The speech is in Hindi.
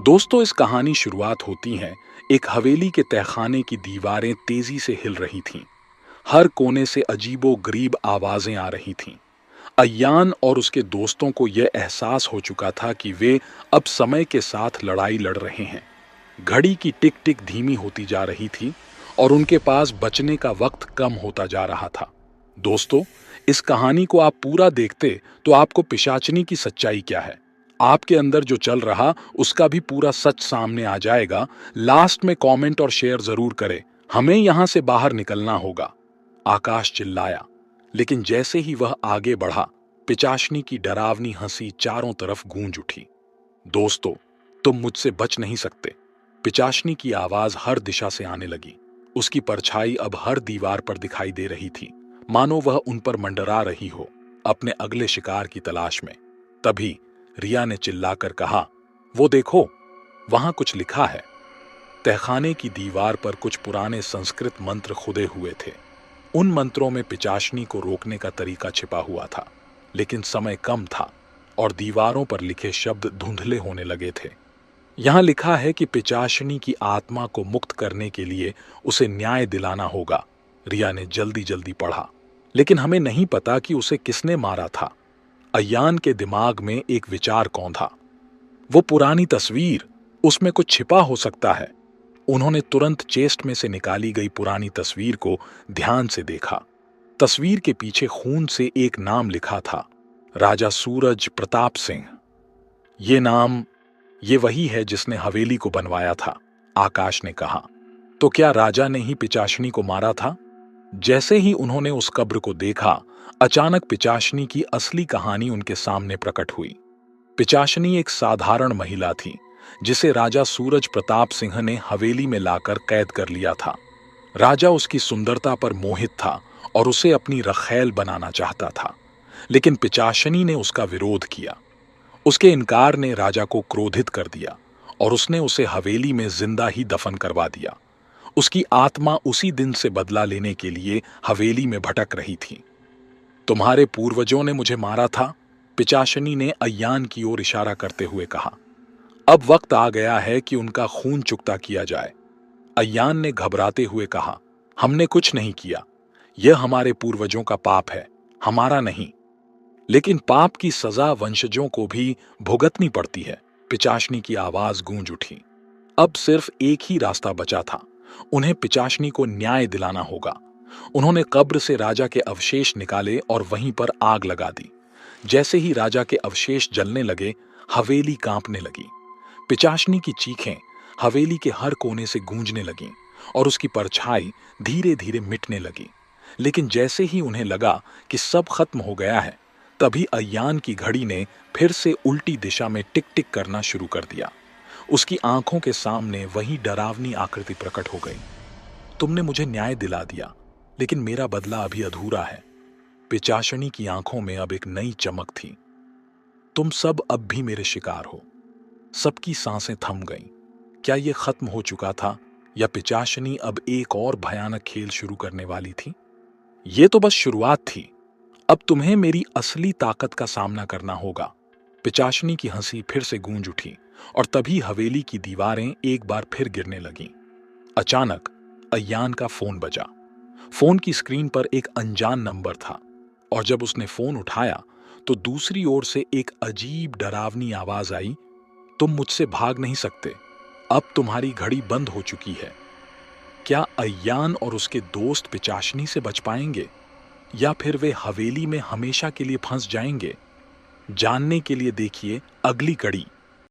दोस्तों, इस कहानी शुरुआत होती है एक हवेली के तहखाने की दीवारें तेजी से हिल रही थीं। हर कोने से अजीबो गरीब आवाजें आ रही थीं। अय्यान और उसके दोस्तों को यह एहसास हो चुका था कि वे अब समय के साथ लड़ाई लड़ रहे हैं। घड़ी की टिक टिक धीमी होती जा रही थी और उनके पास बचने का वक्त कम होता जा रहा था। दोस्तों, इस कहानी को आप पूरा देखते तो आपको पिशाचिनी की सच्चाई क्या है, आपके अंदर जो चल रहा उसका भी पूरा सच सामने आ जाएगा। लास्ट में कमेंट और शेयर जरूर करें। हमें यहां से बाहर निकलना होगा, आकाश चिल्लाया। लेकिन जैसे ही वह आगे बढ़ा, पिचाशनी की डरावनी हंसी चारों तरफ गूंज उठी। दोस्तों, तुम मुझसे बच नहीं सकते। पिचाशनी की आवाज हर दिशा से आने लगी। उसकी परछाई अब हर दीवार पर दिखाई दे रही थी, मानो वह उन पर मंडरा रही हो, अपने अगले शिकार की तलाश में। तभी रिया ने चिल्लाकर कहा, वो देखो, वहां कुछ लिखा है। तहखाने की दीवार पर कुछ पुराने संस्कृत मंत्र खुदे हुए थे। उन मंत्रों में पिचाशनी को रोकने का तरीका छिपा हुआ था, लेकिन समय कम था और दीवारों पर लिखे शब्द धुंधले होने लगे थे। यहां लिखा है कि पिचाशनी की आत्मा को मुक्त करने के लिए उसे न्याय दिलाना होगा। रिया ने जल्दी जल्दी पढ़ा। लेकिन हमें नहीं पता कि उसे किसने मारा था। अय्यान के दिमाग में एक विचार कौंधा। वो पुरानी तस्वीर, उसमें कुछ छिपा हो सकता है। उन्होंने तुरंत चेस्ट में से निकाली गई पुरानी तस्वीर को ध्यान से देखा। तस्वीर के पीछे खून से एक नाम लिखा था, राजा सूरज प्रताप सिंह। ये नाम, ये वही है जिसने हवेली को बनवाया था, आकाश ने कहा। तो क्या राजा ने ही पिचाशनी को मारा था? जैसे ही उन्होंने उस कब्र को देखा, अचानक पिचाशनी की असली कहानी उनके सामने प्रकट हुई। पिचाशनी एक साधारण महिला थी, जिसे राजा सूरज प्रताप सिंह ने हवेली में लाकर कैद कर लिया था। राजा उसकी सुंदरता पर मोहित था और उसे अपनी रखैल बनाना चाहता था, लेकिन पिचाशनी ने उसका विरोध किया। उसके इनकार ने राजा को क्रोधित कर दिया और उसने उसे हवेली में जिंदा ही दफन करवा दिया। उसकी आत्मा उसी दिन से बदला लेने के लिए हवेली में भटक रही थी। तुम्हारे पूर्वजों ने मुझे मारा था, पिचाशनी ने अय्यान की ओर इशारा करते हुए कहा। अब वक्त आ गया है कि उनका खून चुकता किया जाए। अय्यान ने घबराते हुए कहा, हमने कुछ नहीं किया। यह हमारे पूर्वजों का पाप है, हमारा नहीं। लेकिन पाप की सजा वंशजों को भी भुगतनी पड़ती है। पिचाशनी की आवाज गूंज उठी। अब सिर्फ एक ही रास्ता बचा था, उन्हें पिचाशनी को न्याय दिलाना होगा। उन्होंने कब्र से राजा के अवशेष निकाले और वहीं पर आग लगा दी। जैसे ही राजा के अवशेष जलने लगे, हवेली कांपने लगी। पिचाशनी की चीखें हवेली के हर कोने से गूंजने लगीं और उसकी परछाई धीरे धीरे मिटने लगी। लेकिन जैसे ही उन्हें लगा कि सब खत्म हो गया है, तभी अय्यान की घड़ी ने फिर से उल्टी दिशा में टिक टिक करना शुरू कर दिया। उसकी आंखों के सामने वही डरावनी आकृति प्रकट हो गई। तुमने मुझे न्याय दिला दिया, लेकिन मेरा बदला अभी अधूरा है। पिचाशनी की आंखों में अब एक नई चमक थी। तुम सब अब भी मेरे शिकार हो। सबकी सांसें थम गईं। क्या ये खत्म हो चुका था या पिचाशनी अब एक और भयानक खेल शुरू करने वाली थी? ये तो बस शुरुआत थी। अब तुम्हें मेरी असली ताकत का सामना करना होगा। पिचाशनी की हंसी फिर से गूंज उठी और तभी हवेली की दीवारें एक बार फिर गिरने लगीं। अचानक अय्यान का फोन बजा। फोन की स्क्रीन पर एक अनजान नंबर था और जब उसने फोन उठाया तो दूसरी ओर से एक अजीब डरावनी आवाज आई, तुम मुझसे भाग नहीं सकते, अब तुम्हारी घड़ी बंद हो चुकी है। क्या अय्यान और उसके दोस्त पिचाशनी से बच पाएंगे या फिर वे हवेली में हमेशा के लिए फंस जाएंगे? जानने के लिए देखिए अगली कड़ी।